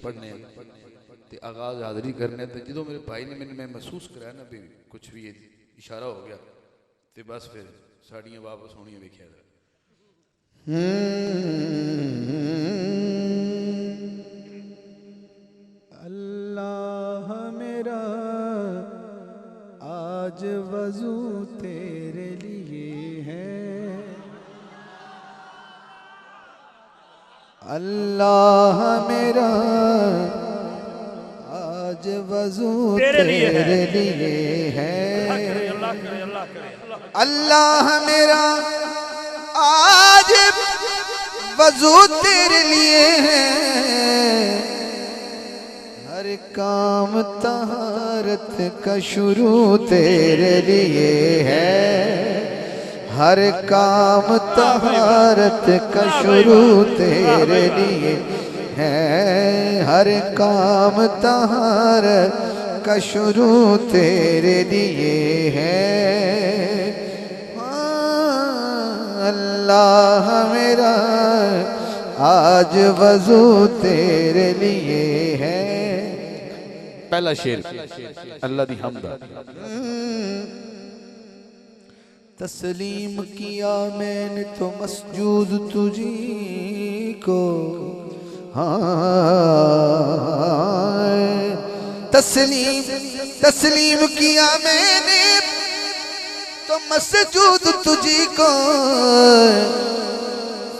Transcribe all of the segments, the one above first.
پڑھنے تے آغاز حاضری کرنے تے جدوں میرے بھائی نے میں محسوس کرایا نا بھی کچھ بھی اشارہ ہو گیا تے بس پھر ساڑیاں واپس ہونیاں ویکھیا ذرا اللہ میرا آج وضو تیرے لیے ہے، اللہ میرا آج وضو تیرے لیے ہے، اللہ میرا آج وضو تیرے لیے ہے، ہر کام طہارت کا شروع تیرے لیے ہے، ہر کام طہارت کا شروع تیرے لیے ہے، ہر کام طہارت کا شروع تیرے لیے ہے، اللہ میرا آج وضو تیرے لیے ہے۔ پہلا شعر اللہ دی حمد تسلیم کیا میں نے تو مسجود تجھی کو، تسلیم کیا میں نے تو مسجود تجھی کو،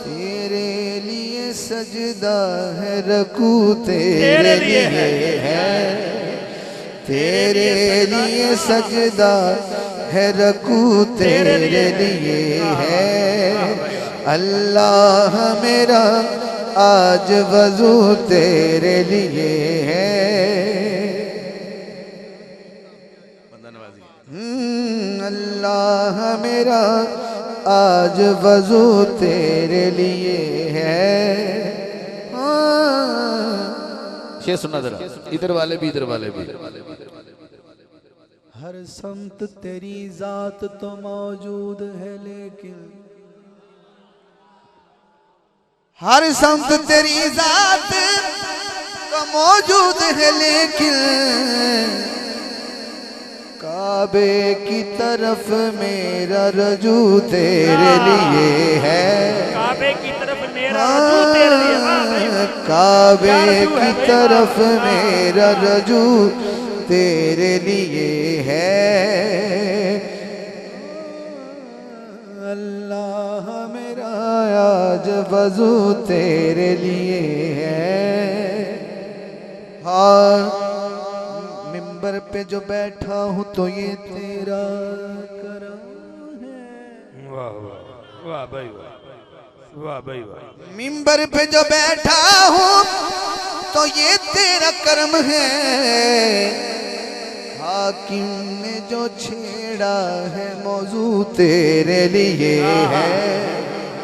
تیرے لیے سجدہ ہے رکوع تیرے لیے ہے، تیرے لیے سجدہ ہے رکوع تیرے لیے ہے، اللہ میرا آج وضو تیرے لیے ہے، اللہ میرا آج وضو تیرے لیے ہے۔ شعر سننا ذرا، ادھر والے بھی ادھر والے بھی۔ ہر سمت تیری ذات تو موجود ہے لیکن، ہر سمت تیری ذات تو موجود ہے لیکن، کعبے کی طرف میرا رجوع تیرے لیے ہے، کعبے کی طرف میرا رجوع تیرے لیے ہے، کعبے کی طرف میرا رجوع تیرے لیے ہے، اللہ میرا آج وضو تیرے لیے ہے، ممبر پہ جو بیٹھا ہوں تو یہ تیرا کرم ہے، واہ واہ واہ بھائی واہ واہ بھائی واہ، ممبر پہ جو بیٹھا ہوں تو یہ تیرا کرم ہے، حاکم نے جو چھیڑا ہے موضوع تیرے لیے ہے،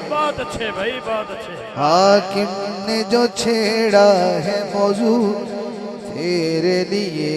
بہت اچھے بھائی بہت اچھے، حاکم نے جو چھیڑا ہے موضوع تیرے لیے